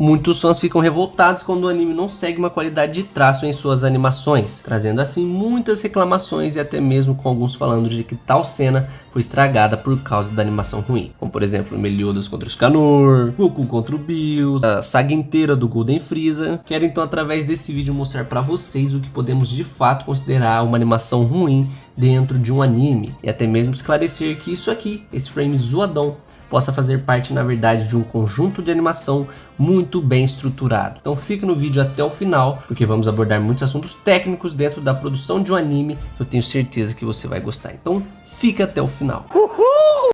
Muitos fãs ficam revoltados quando o anime não segue uma qualidade de traço em suas animações, trazendo assim muitas reclamações e até mesmo com alguns falando de que tal cena foi estragada por causa da animação ruim, como por exemplo Meliodas contra o Scanor, Goku contra o Bills, a saga inteira do Golden Frieza. Quero então através desse vídeo mostrar para vocês o que podemos de fato considerar uma animação ruim dentro de um anime, e até mesmo esclarecer que isso aqui, esse frame zoadão, possa fazer parte, na verdade, de um conjunto de animação muito bem estruturado. Então fique no vídeo até o final, porque vamos abordar muitos assuntos técnicos dentro da produção de um anime, que eu tenho certeza que você vai gostar. Então fica até o final. Uhul!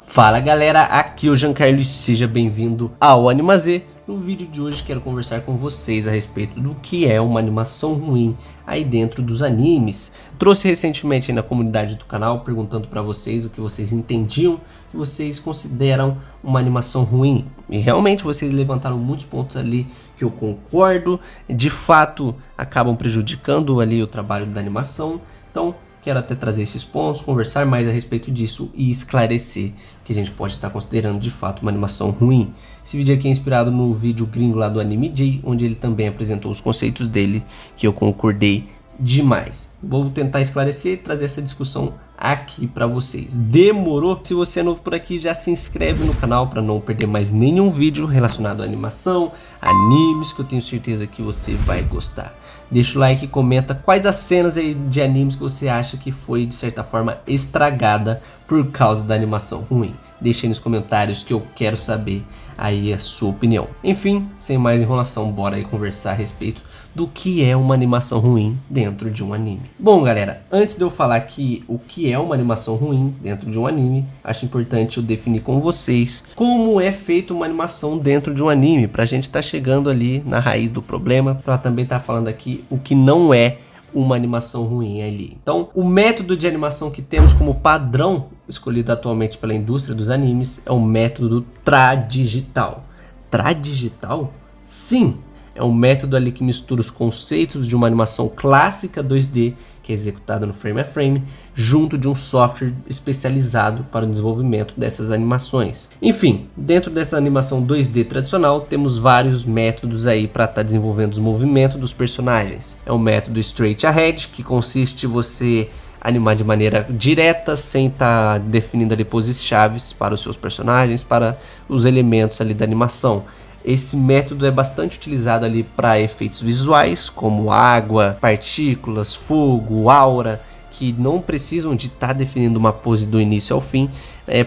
Fala galera, aqui é o Giancarlo e seja bem-vindo ao AnimaZ. No vídeo de hoje quero conversar com vocês a respeito do que é uma animação ruim aí dentro dos animes. Trouxe recentemente aí na comunidade do canal perguntando para vocês o que vocês entendiam, que vocês consideram uma animação ruim. E realmente vocês levantaram muitos pontos ali que eu concordo, de fato acabam prejudicando ali o trabalho da animação. Então quero até trazer esses pontos, conversar mais a respeito disso e esclarecer que a gente pode estar considerando de fato uma animação ruim. Esse vídeo aqui é inspirado no vídeo gringo lá do Anime J, onde ele também apresentou os conceitos dele, que eu concordei demais. Vou tentar esclarecer e trazer essa discussão aqui para vocês. Demorou? Se você é novo por aqui, já se inscreve no canal para não perder mais nenhum vídeo relacionado à animação, animes, que eu tenho certeza que você vai gostar. Deixa o like e comenta quais as cenas aí de animes que você acha que foi de certa forma estragada por causa da animação ruim. Deixa aí nos comentários que eu quero saber aí a sua opinião. Enfim, sem mais enrolação, bora aí conversar a respeito do que é uma animação ruim dentro de um anime. Bom galera, antes de eu falar aqui o que é uma animação ruim dentro de um anime, acho importante eu definir com vocês como é feita uma animação dentro de um anime, pra gente estar chegando ali na raiz do problema, pra também estar falando aqui o que não é uma animação ruim ali. Então, o método de animação que temos como padrão escolhido atualmente pela indústria dos animes é o método tradigital. Tradigital? Sim! É um método ali que mistura os conceitos de uma animação clássica 2D, que é executada no frame a frame, junto de um software especializado para o desenvolvimento dessas animações. Enfim, dentro dessa animação 2D tradicional, temos vários métodos aí para estar desenvolvendo os movimentos dos personagens. É o método Straight Ahead, que consiste em você animar de maneira direta, sem estar definindo ali poses chaves para os seus personagens, para os elementos ali da animação. Esse método é bastante utilizado ali para efeitos visuais, como água, partículas, fogo, aura, que não precisam de estar definindo uma pose do início ao fim,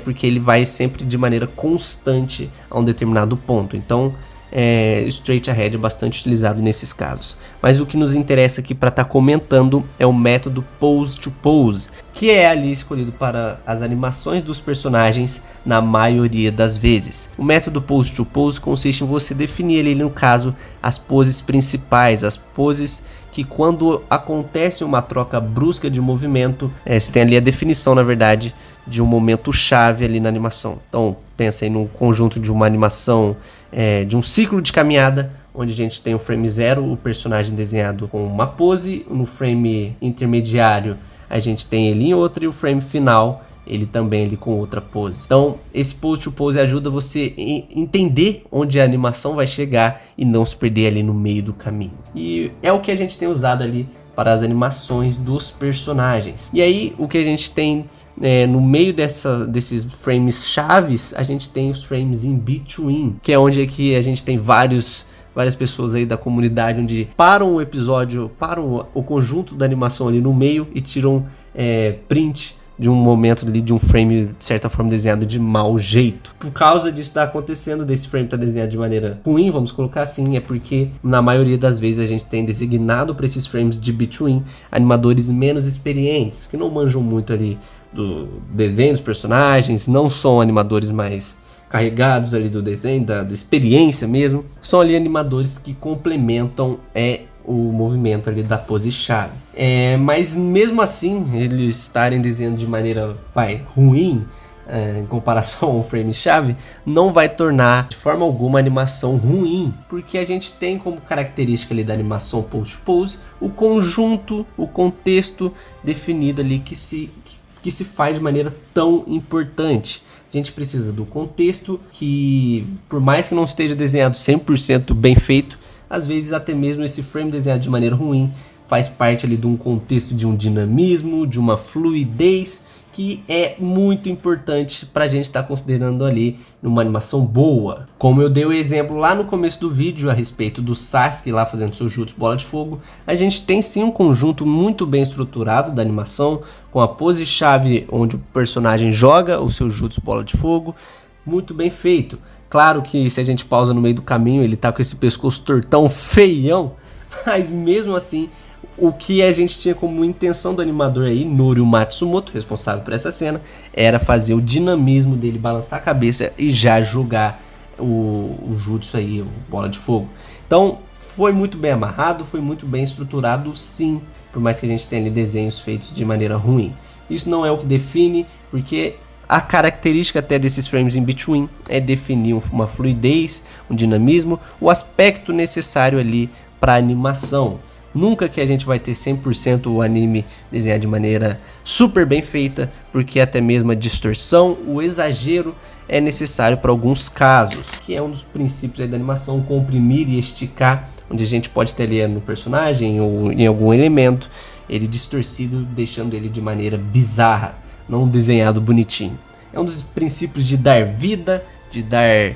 porque ele vai sempre de maneira constante a um determinado ponto. Então, Straight Ahead é bastante utilizado nesses casos. Mas o que nos interessa aqui para estar comentando é o método Pose to Pose, que é ali escolhido para as animações dos personagens na maioria das vezes. O método Pose to Pose consiste em você definir ali, no caso, as poses principais, as poses que quando acontece uma troca brusca de movimento, você tem ali a definição, na verdade, de um momento chave ali na animação. Então pensa aí num conjunto de uma animação, de um ciclo de caminhada, onde a gente tem o frame 0, o personagem desenhado com uma pose, no frame intermediário a gente tem ele em outra, e o frame final ele também ali com outra pose. Então esse pose to pose ajuda você a entender onde a animação vai chegar e não se perder ali no meio do caminho. E é o que a gente tem usado ali para as animações dos personagens. E aí o que a gente tem no meio desses frames chaves, a gente tem os frames in between, que é onde aqui a gente tem várias pessoas aí da comunidade onde param o episódio, param o conjunto da animação ali no meio e tiram print de um momento ali, de um frame de certa forma desenhado de mau jeito. Por causa disso tá acontecendo, desse frame tá desenhado de maneira ruim, vamos colocar assim, é porque na maioria das vezes a gente tem designado para esses frames de between animadores menos experientes, que não manjam muito ali do desenho dos personagens, não são animadores mais carregados ali do desenho, da experiência mesmo, são ali animadores que complementam o movimento ali da pose chave. Mas mesmo assim, eles estarem desenhando de maneira ruim, em comparação ao frame chave, não vai tornar de forma alguma a animação ruim, porque a gente tem como característica ali da animação pose to pose o conjunto, o contexto definido ali que se faz de maneira tão importante. a gente precisa do contexto, que por mais que não esteja desenhado 100% bem feito, às vezes até mesmo esse frame desenhado de maneira ruim faz parte ali de um contexto, de um dinamismo, de uma fluidez, que é muito importante para a gente estar considerando ali numa animação boa. Como eu dei o exemplo lá no começo do vídeo a respeito do Sasuke lá fazendo seu jutsu bola de fogo, a gente tem sim um conjunto muito bem estruturado da animação, com a pose-chave onde o personagem joga o seu jutsu bola de fogo, muito bem feito. Claro que se a gente pausa no meio do caminho, ele tá com esse pescoço tortão feião, mas mesmo assim, o que a gente tinha como intenção do animador aí, Norio Matsumoto, responsável por essa cena, era fazer o dinamismo dele balançar a cabeça e já jogar o jutsu aí, o bola de fogo. Então, foi muito bem amarrado, foi muito bem estruturado, sim, por mais que a gente tenha ali desenhos feitos de maneira ruim. Isso não é o que define, porque a característica até desses frames in between é definir uma fluidez, um dinamismo, o aspecto necessário ali para animação. Nunca que a gente vai ter 100% o anime desenhado de maneira super bem feita, porque até mesmo a distorção, o exagero é necessário para alguns casos, que é um dos princípios aí da animação, comprimir e esticar, onde a gente pode ter ali no personagem ou em algum elemento, ele distorcido, deixando ele de maneira bizarra, não desenhado bonitinho. É um dos princípios de dar vida, de dar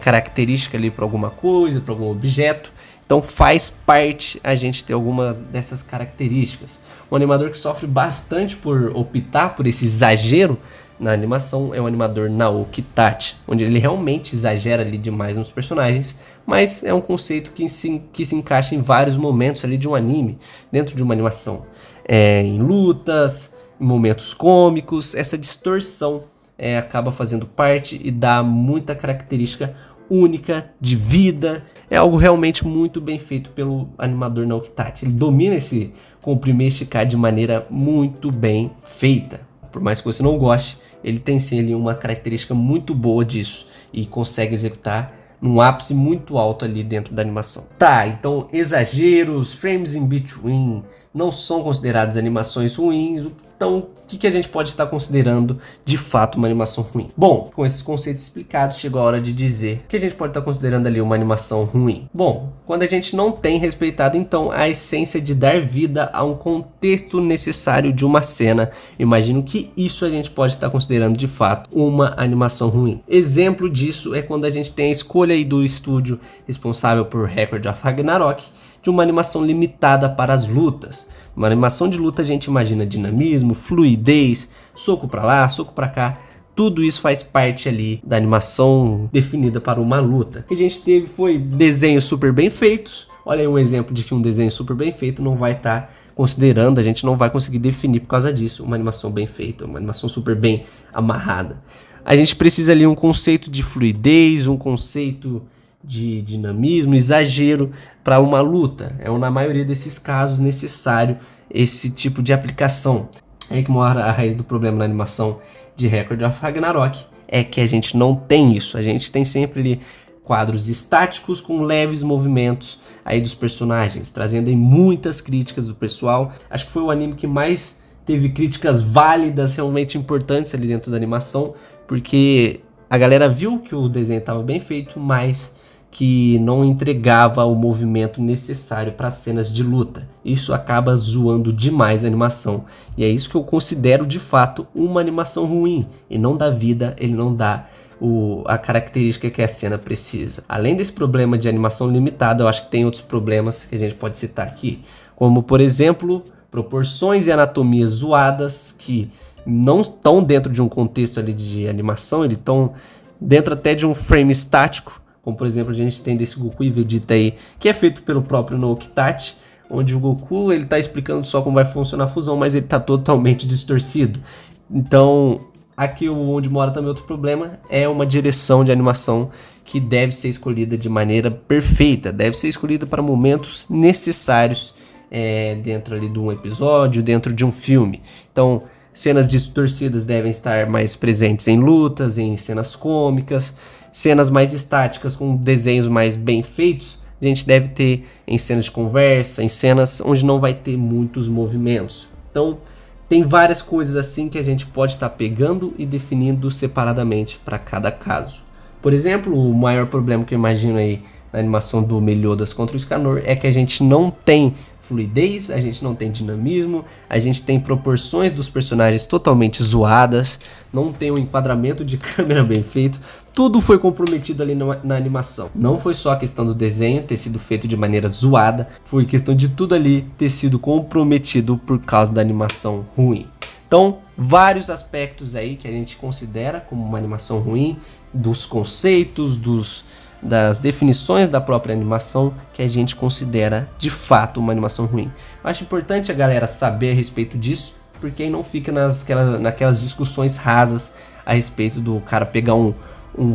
característica ali para alguma coisa, para algum objeto. Então faz parte a gente ter alguma dessas características. Um animador que sofre bastante por optar por esse exagero na animação é o animador Naoki Tachi, onde ele realmente exagera ali demais nos personagens, mas é um conceito que se encaixa em vários momentos ali de um anime, dentro de uma animação. Em lutas, em momentos cômicos, essa distorção acaba fazendo parte e dá muita característica única, de vida. É algo realmente muito bem feito pelo animador Naoki Tachi. Ele domina esse comprimir e esticar de maneira muito bem feita. Por mais que você não goste, ele tem sim ali uma característica muito boa disso e consegue executar num ápice muito alto ali dentro da animação. Tá, então exageros, frames in between não são considerados animações ruins. Então, o que a gente pode estar considerando de fato uma animação ruim? Bom, com esses conceitos explicados, chegou a hora de dizer o que a gente pode estar considerando ali uma animação ruim. Bom, quando a gente não tem respeitado então a essência de dar vida a um contexto necessário de uma cena, imagino que isso a gente pode estar considerando de fato uma animação ruim. Exemplo disso é quando a gente tem a escolha aí do estúdio responsável por Record of Ragnarok, de uma animação limitada para as lutas. Uma animação de luta a gente imagina dinamismo, fluidez, soco para lá, soco para cá. Tudo isso faz parte ali da animação definida para uma luta. O que a gente teve foi desenhos super bem feitos. Olha aí um exemplo de que um desenho super bem feito não vai estar considerando, a gente não vai conseguir definir por causa disso uma animação bem feita, uma animação super bem amarrada. A gente precisa ali um conceito de fluidez, um conceito de dinamismo, exagero para uma luta. É na maioria desses casos necessário esse tipo de aplicação. É aí que mora a raiz do problema na animação de Record of Ragnarok, é que a gente não tem isso. A gente tem sempre ali quadros estáticos com leves movimentos aí dos personagens, trazendo aí muitas críticas do pessoal. Acho que foi o anime que mais teve críticas válidas, realmente importantes ali dentro da animação, porque a galera viu que o desenho estava bem feito, mas que não entregava o movimento necessário para cenas de luta. Isso acaba zoando demais a animação. E é isso que eu considero de fato uma animação ruim. E não dá vida, ele não dá a característica que a cena precisa. Além desse problema de animação limitada, eu acho que tem outros problemas que a gente pode citar aqui. Como, por exemplo, proporções e anatomias zoadas que não estão dentro de um contexto ali de animação, eles estão dentro até de um frame estático. Como por exemplo a gente tem desse Goku e Vegeta aí, que é feito pelo próprio Naoki Tachi, onde o Goku ele tá explicando só como vai funcionar a fusão, mas ele tá totalmente distorcido. Então aqui onde mora também outro problema, é uma direção de animação que deve ser escolhida de maneira perfeita, deve ser escolhida para momentos necessários dentro ali de um episódio, dentro de um filme. Então cenas distorcidas devem estar mais presentes em lutas, em cenas cômicas. Cenas mais estáticas com desenhos mais bem feitos, a gente deve ter em cenas de conversa, em cenas onde não vai ter muitos movimentos. Então, tem várias coisas assim que a gente pode estar pegando e definindo separadamente para cada caso. Por exemplo, o maior problema que eu imagino aí na animação do Meliodas contra o Scanor é que a gente não tem fluidez, a gente não tem dinamismo, a gente tem proporções dos personagens totalmente zoadas, não tem um enquadramento de câmera bem feito, tudo foi comprometido ali na animação. Não foi só a questão do desenho ter sido feito de maneira zoada, foi questão de tudo ali ter sido comprometido por causa da animação ruim. Então, vários aspectos aí que a gente considera como uma animação ruim, dos conceitos, das definições da própria animação, que a gente considera de fato uma animação ruim. Eu acho importante a galera saber a respeito disso, porque aí não fica naquelas discussões rasas a respeito do cara pegar um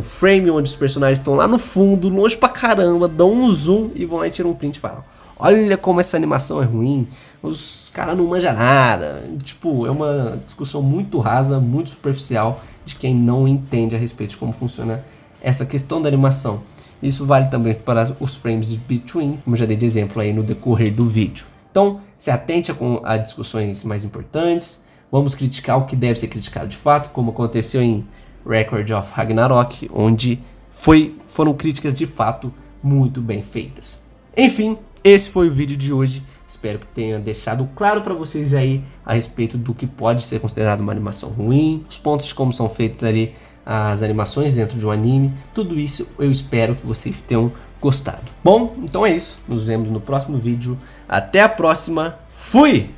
frame onde os personagens estão lá no fundo, longe pra caramba, dão um zoom e vão lá e tiram um print e falam: olha como essa animação é ruim, os caras não manjam nada. Tipo, é uma discussão muito rasa, muito superficial, de quem não entende a respeito de como funciona essa questão da animação. Isso vale também para os frames de between, como já dei de exemplo aí no decorrer do vídeo. Então, se atente a discussões mais importantes, vamos criticar o que deve ser criticado de fato, como aconteceu em Record of Ragnarok, onde foram críticas de fato muito bem feitas. Enfim, esse foi o vídeo de hoje. Espero que tenha deixado claro para vocês aí a respeito do que pode ser considerado uma animação ruim, os pontos de como são feitas ali as animações dentro de um anime. Tudo isso eu espero que vocês tenham gostado. Bom, então é isso. Nos vemos no próximo vídeo. Até a próxima. Fui!